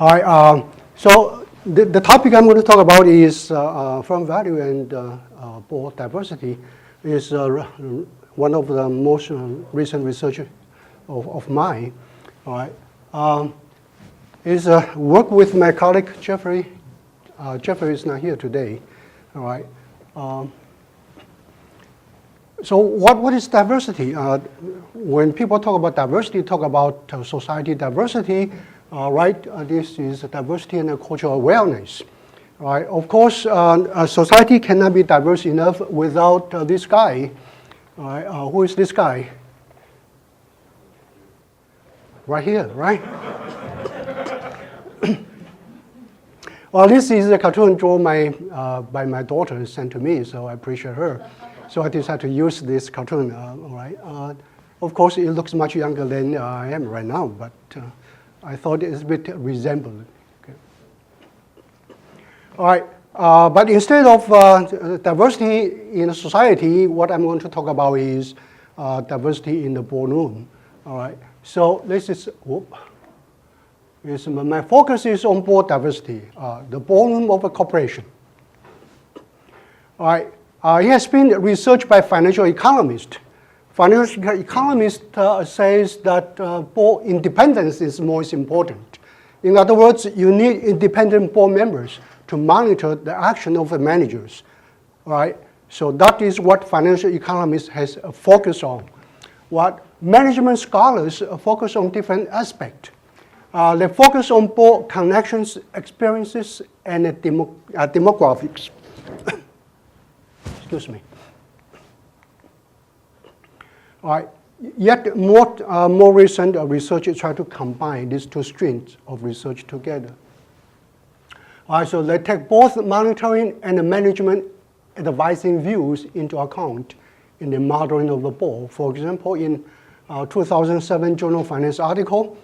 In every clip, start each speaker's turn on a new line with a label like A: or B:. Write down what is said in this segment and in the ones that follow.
A: All right, so the topic I'm going to talk about is firm value and board diversity. Is one of the most recent research of mine. All right, is work with my colleague Jeffrey. Jeffrey is not here today. All right. So what is diversity? When people talk about diversity, talk about society diversity, right? This is diversity and cultural awareness, right? Of course, a society cannot be diverse enough without this guy. Right? Who is this guy? Right here, right? Well, this is a cartoon drawn by my daughter and sent to me, so I appreciate her. So I decided to use this cartoon, all right. Of course, it looks much younger than I am right now, but I thought it's a bit resembled. Okay. All right, but instead of diversity in a society, what I'm going to talk about is diversity in the boardroom. All right, so this is, my focus is on board diversity, the boardroom of a corporation. All right. It has been researched by financial economists. Financial economist says that board independence is most important. In other words, you need independent board members to monitor the action of the managers. Right? So that is what financial economists has focused on. What management scholars focus on different aspects. They focus on board connections, experiences, and demographics. Excuse me. All right. Yet more recent research try to combine these two streams of research together. All right, so they take both monitoring and management advising views into account in the modeling of the board. For example, in 2007 Journal of Finance article,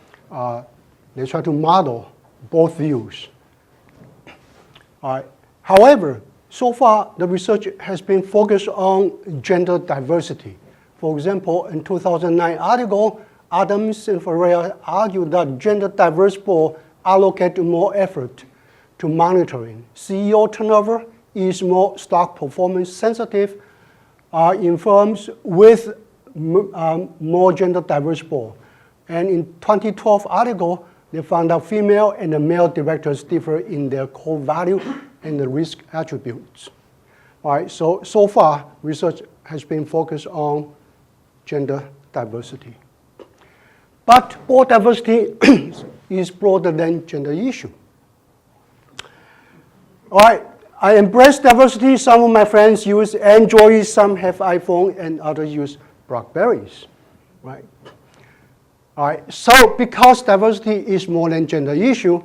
A: they try to model both views. All right. However, so far, the research has been focused on gender diversity. For example, in 2009 article, Adams and Ferreira argued that gender diverse board allocate more effort to monitoring. CEO turnover is more stock performance sensitive in firms with more gender diverse board. And in 2012 article, they found out female and the male directors differ in their core value and the risk attributes. All right, so far, research has been focused on gender diversity. But board diversity is broader than gender issue. All right, I embrace diversity. Some of my friends use Android, some have iPhone, and others use Blackberries, right? All right, so because diversity is more than gender issue,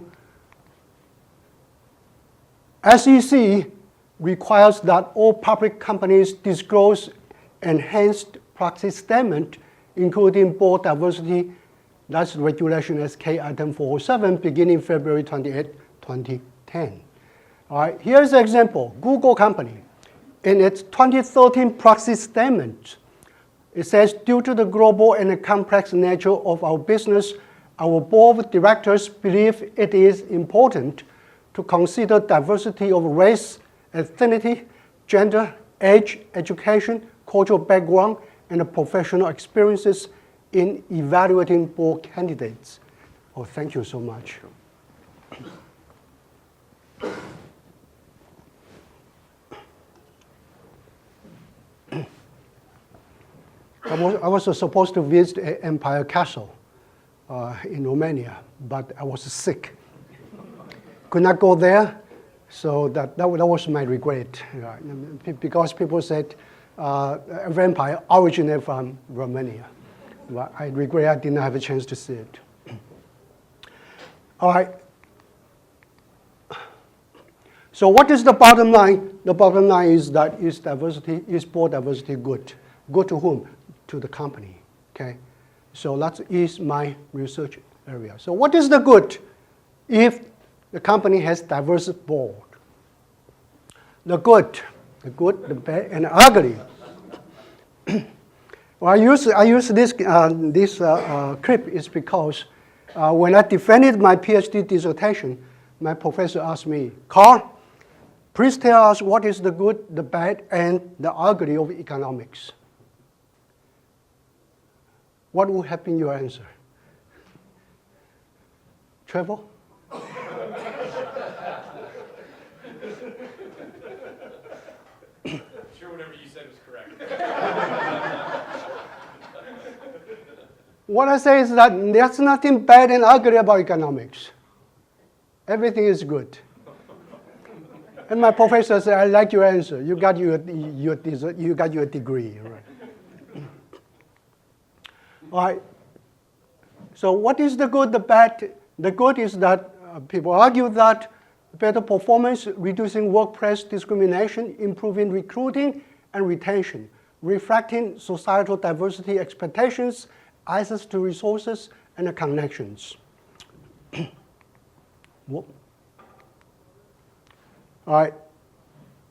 A: SEC requires that all public companies disclose enhanced proxy statement, including board diversity. That's regulation SK item 407, beginning February 28, 2010. All right, here's an example. Google company, in its 2013 proxy statement, it says, due to the global and the complex nature of our business, our board of directors believe it is important to consider diversity of race, ethnicity, gender, age, education, cultural background, and professional experiences in evaluating board candidates. Oh, thank you so much. I was supposed to visit Empire Castle in Romania, but I was sick. Could not go there, so that was my regret. Because people said vampire originated from Romania. But I regret I did not have a chance to see it. All right. So what is the bottom line? The bottom line is that is board diversity good? Good to whom? To the company. Okay. So that is my research area. So what is the good if the company has diverse board? The good, the bad, and the ugly. Well, I use this clip is because When I defended my Ph.D. dissertation, my professor asked me, Carl, please tell us what is the good, the bad, and the ugly of economics. What would have been your answer? Travel?
B: Sure, whatever you said was correct.
A: What I say is that there's nothing bad and ugly about economics. Everything is good. And my professor said, I like your answer. You got your degree. Right? All right. So what is the good, the bad? The good is that people argue that better performance, reducing workplace discrimination, improving recruiting and retention, reflecting societal diversity expectations, access to resources, and connections. All right.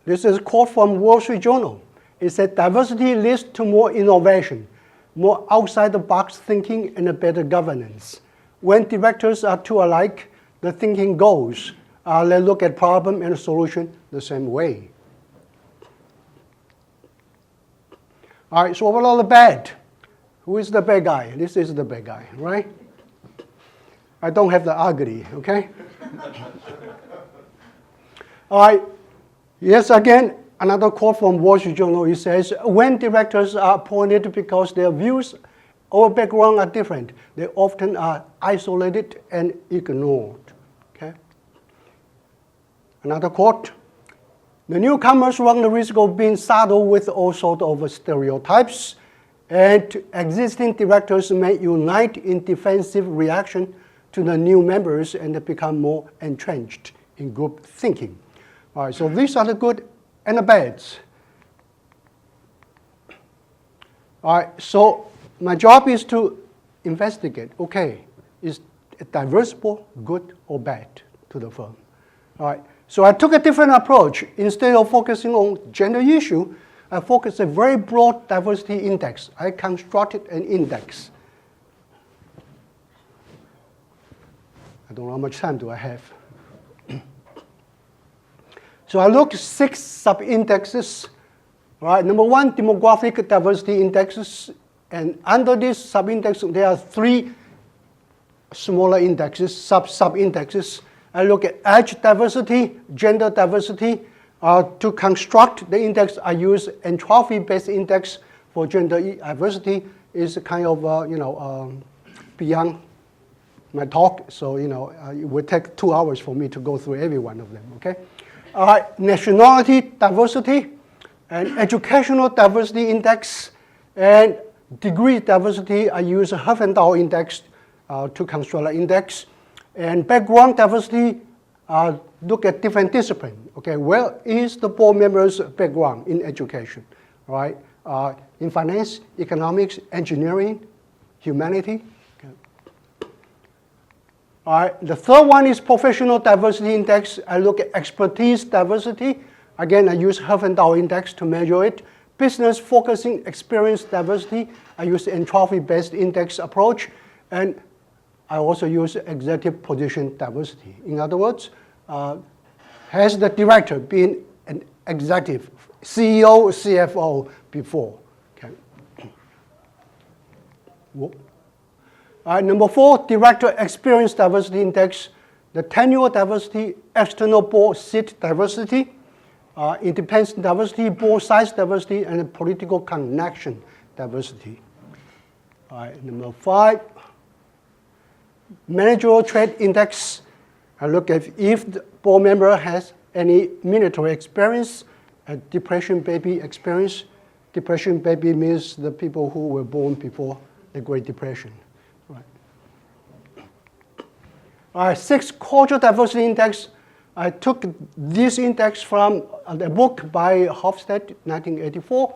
A: This is a quote from Wall Street Journal. It said, diversity leads to more innovation, more outside-the-box thinking, and a better governance. When directors are too alike, the thinking goes. They look at problem and solution the same way. All right, so what about the bad? Who is the bad guy? This is the bad guy, right? I don't have the ugly, okay? All right, yes, again, another quote from Wall Street Journal. It says, when directors are appointed because their views or background are different, they often are isolated and ignored, okay? Another quote, the newcomers run the risk of being saddled with all sorts of stereotypes, and existing directors may unite in defensive reaction to the new members and become more entrenched in group thinking. All right, so these are the good and the bads. All right, so my job is to investigate, okay, is a diverse board good or bad to the firm? All right, so I took a different approach. Instead of focusing on gender issue, I focused a very broad diversity index. I constructed an index. I don't know how much time do I have. So I looked at 6 sub-indexes. Right? Number 1, demographic diversity indexes. And under this sub-index, there are 3 smaller indexes, sub-indexes. I look at age diversity, gender diversity. To construct the index, I use entropy-based index for gender diversity. Is kind of beyond my talk, so it would take 2 hours for me to go through every one of them. Okay, all right. Nationality diversity, and educational diversity index, and degree diversity. I use a Herfindahl index to construct an index, and background diversity. Look at different disciplines. Okay, where is the board member's background in education, right? In finance, economics, engineering, humanity. Okay. All right, the third one is professional diversity index. I look at expertise diversity. Again, I use Herfindahl index to measure it. Business focusing experience diversity. I use entropy-based index approach. And I also use executive position diversity. In other words, has the director been an executive, CEO, CFO before? Okay. Number 4, director experience diversity index, the tenure diversity, external board seat diversity, independent diversity, board size diversity, and political connection diversity. Number 5, managerial trait index. I look at if the board member has any military experience, depression baby experience. Depression baby means the people who were born before the Great Depression. Right. All right, 6, cultural diversity index. I took this index from a book by Hofstede, 1984.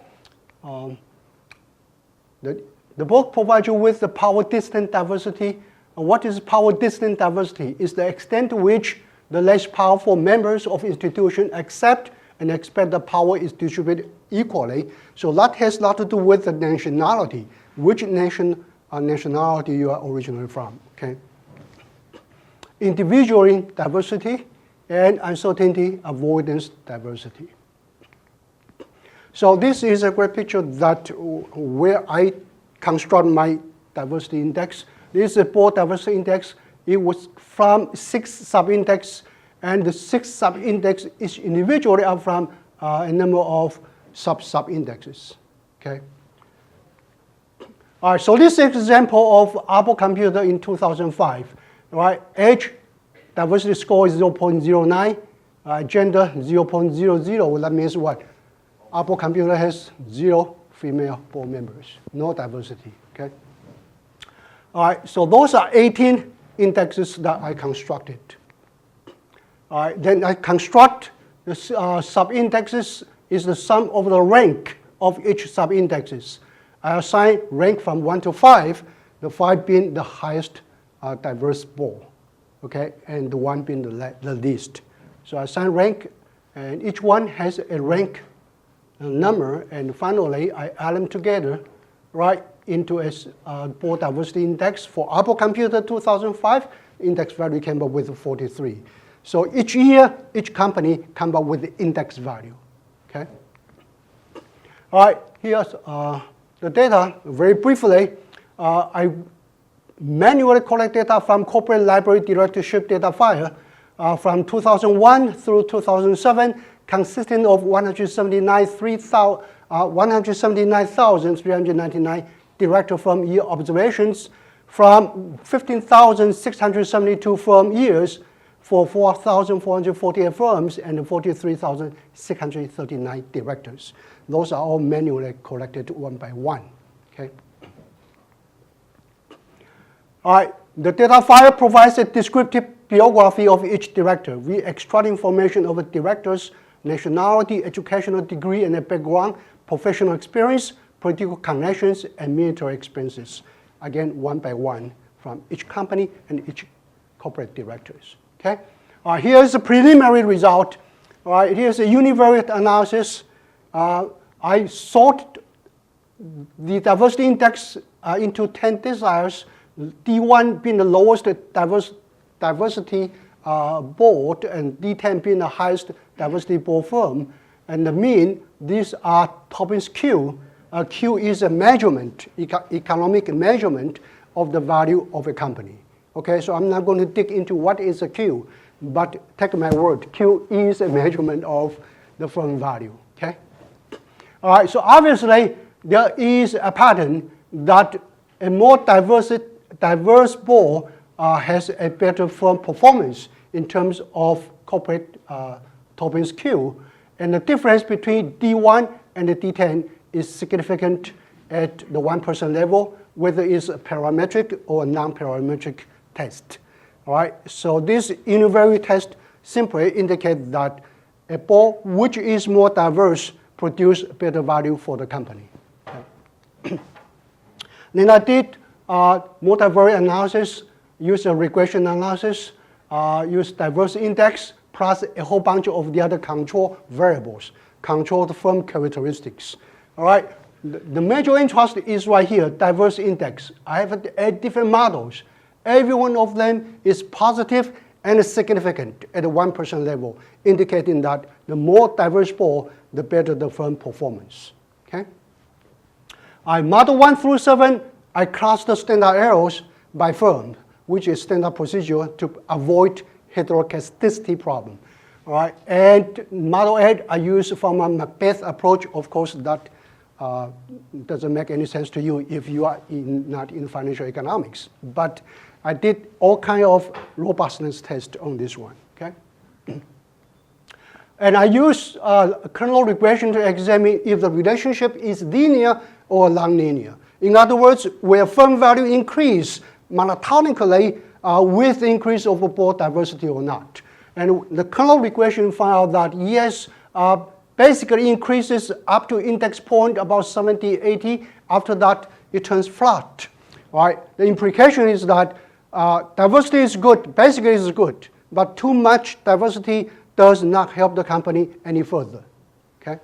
A: The book provides you with the power distance diversity. What is power distance diversity? Is the extent to which the less powerful members of institution accept and expect the power is distributed equally. So that has a lot to do with the nationality, which nationality you are originally from. Okay. individual diversity, and uncertainty avoidance diversity. So this is a great picture that where I construct my diversity index. This is a Bohr diversity index. It was from 6 sub-index, and the 6 sub-index is individually are from a number of sub-indexes. Okay. All right. So this is an example of Apple computer in 2005. Right. Age diversity score is 0.09. Gender 0.00. That means what? Apple computer has 0 female board members, no diversity. Okay. All right. So those are 18 indexes that I constructed. All right. Then I construct the sub-indexes is the sum of the rank of each sub-indexes. I assign rank from 1 to 5, the 5 being the highest diverse board, okay, and the 1 being the least. So I assign rank, and each one has a rank number, and finally I add them together, right, into a board diversity index. For Apple Computer 2005, index value came up with 43. So each year, each company come up with the index value. Okay. All right. Here's the data. Very briefly, I manually collect data from corporate library directorship data file from 2001 through 2007, consisting of 179,399 director firm year observations from 15,672 firm years for 4,448 firms and 43,639 directors. Those are all manually collected one by one. Okay. All right. The data file provides a descriptive biography of each director. We extract information of a director's nationality, educational degree and a background, professional experience, political connections, and military expenses. Again, one by one from each company and each corporate directors. Okay. Here's a preliminary result. All right. Here's a univariate analysis. I sort the diversity index into 10 deciles, D1 being the lowest diversity board, and D10 being the highest diversity board firm. And the mean, these are Tobin's Q. Q is a measurement, economic measurement of the value of a company. Okay, so I'm not going to dig into what is a Q, but take my word, Q is a measurement of the firm value. Okay. All right, so obviously there is a pattern that a more diverse board has a better firm performance in terms of corporate Tobin's Q, and the difference between D1 and the D10 is significant at the 1% level, whether it's a parametric or a non-parametric test. All right, so this univariate test simply indicates that a board which is more diverse produce better value for the company. Okay. Then I did multivariate analysis, use a regression analysis, use diversity index, plus a whole bunch of the other control variables, controlled firm characteristics. All right, the major interest is right here, diversity index. I have 8 different models. Every one of them is positive and significant at the 1% level, indicating that the more diverse board, the better the firm performance. Okay. Model 1 through 7, I cluster standard errors by firm, which is standard procedure to avoid heteroscedasticity problem. All right, and model 8 I use from a Macbeth approach. Of course, that doesn't make any sense to you if you are not in financial economics. But I did all kind of robustness tests on this one. Okay, and I use kernel regression to examine if the relationship is linear or non-linear. In other words, where firm value increase monotonically with the increase of board diversity or not. And the kernel regression found out that yes, basically increases up to index point about 70, 80. After that, it turns flat. Right? The implication is that diversity is good, basically is good, but too much diversity does not help the company any further. Okay.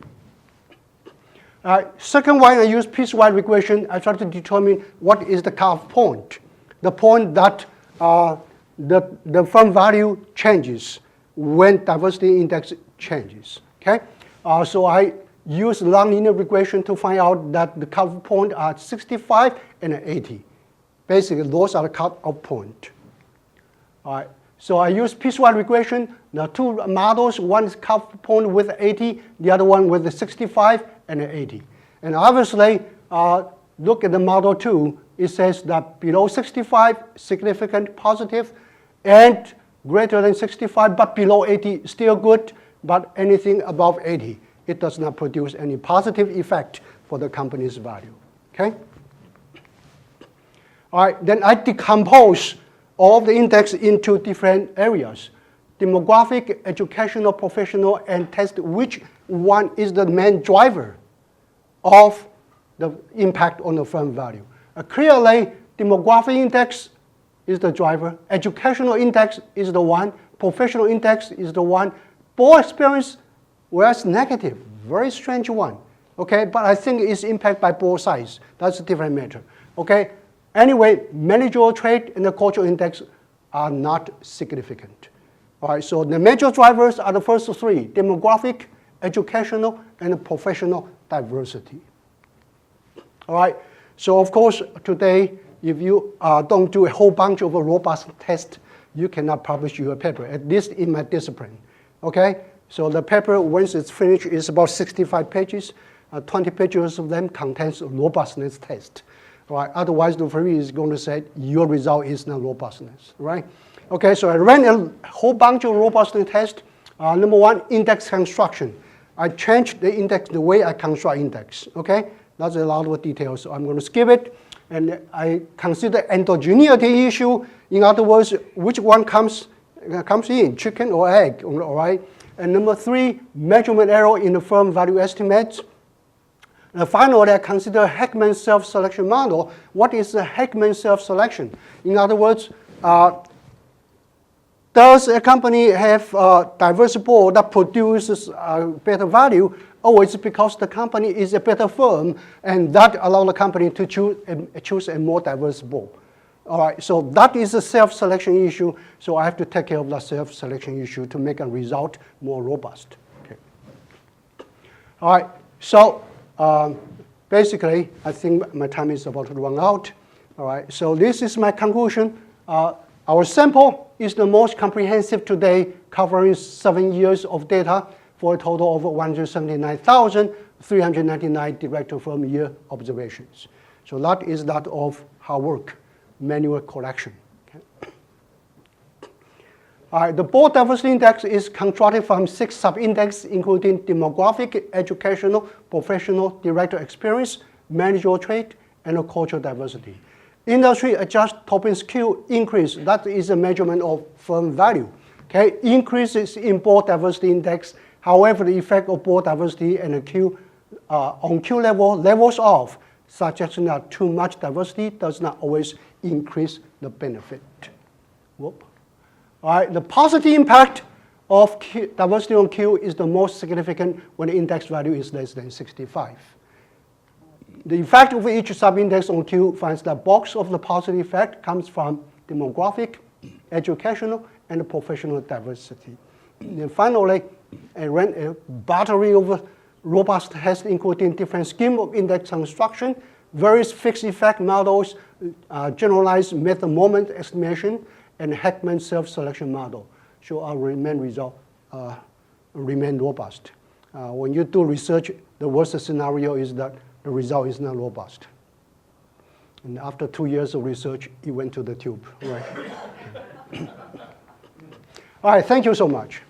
A: Second one, I use piecewise regression. I try to determine what is the cutoff point, the point that the firm value changes when diversity index changes, okay? So I use nonlinear regression to find out that the cutoff point are 65 and 80. Basically, those are the cutoff point. All right. So I use piecewise regression. Now two models, one is cutoff point with 80, the other one with 65 and 80. And obviously, look at the model 2. It says that below 65, significant positive, and greater than 65, but below 80, still good, but anything above 80, it does not produce any positive effect for the company's value, okay? All right, then I decompose all of the index into different areas: demographic, educational, professional, and test which one is the main driver of the impact on the firm value. Clearly, demographic index is the driver, educational index is the one, professional index is the one. Board experience was negative, very strange one, okay? But I think it's impacted by both sides. That's a different matter, okay? Anyway, managerial trait and the cultural index are not significant. All right, so the major drivers are the first three: demographic, educational, and professional diversity. All right, so of course, today, if you don't do a whole bunch of robust tests, you cannot publish your paper, at least in my discipline, okay? So the paper, once it's finished, is about 65 pages. 20 pages of them contains a robustness test. Right? Otherwise, the jury is going to say your result is not robustness, right? Okay, so I ran a whole bunch of robustness tests. Number one, index construction. I changed the index, the way I construct index, okay? That's a lot of details, so I'm going to skip it. And I consider endogeneity issue. In other words, which one comes in, chicken or egg, all right? And number three, measurement error in the firm value estimates. And finally, I consider Heckman self-selection model. What is the Heckman self-selection? In other words, does a company have a diverse board that produces better value, or it's because the company is a better firm and that allows the company to choose a more diverse board? All right, so that is a self-selection issue, so I have to take care of that self-selection issue to make a result more robust. Okay. All right, so basically, I think my time is about to run out. All right, so this is my conclusion. Our sample is the most comprehensive today, covering 7 years of data for a total of 179,399 direct-to-firm-year observations. So that is that of hard work, manual collection. Okay. All right, the board diversity index is constructed from 6 sub-indexes, including demographic, educational, professional, director experience, managerial trait, and cultural diversity. Industry adjust Tobin's Q increase. That is a measurement of firm value. Okay, increases in board diversity index. However, the effect of board diversity and the Q on Q level levels off, suggesting that too much diversity does not always increase the benefit. Whoop. All right, the positive impact of diversity on Q is the most significant when the index value is less than 65. The effect of each sub-index on Q finds that box of the positive effect comes from demographic, educational, and professional diversity. And finally, I ran a battery of robust tests, including different scheme of index construction, various fixed effect models, generalized method moment estimation, and Heckman self-selection model. So our main result remain robust. When you do research, the worst scenario is that the result is not robust. And after 2 years of research, it went to the tube. Right? All right, thank you so much.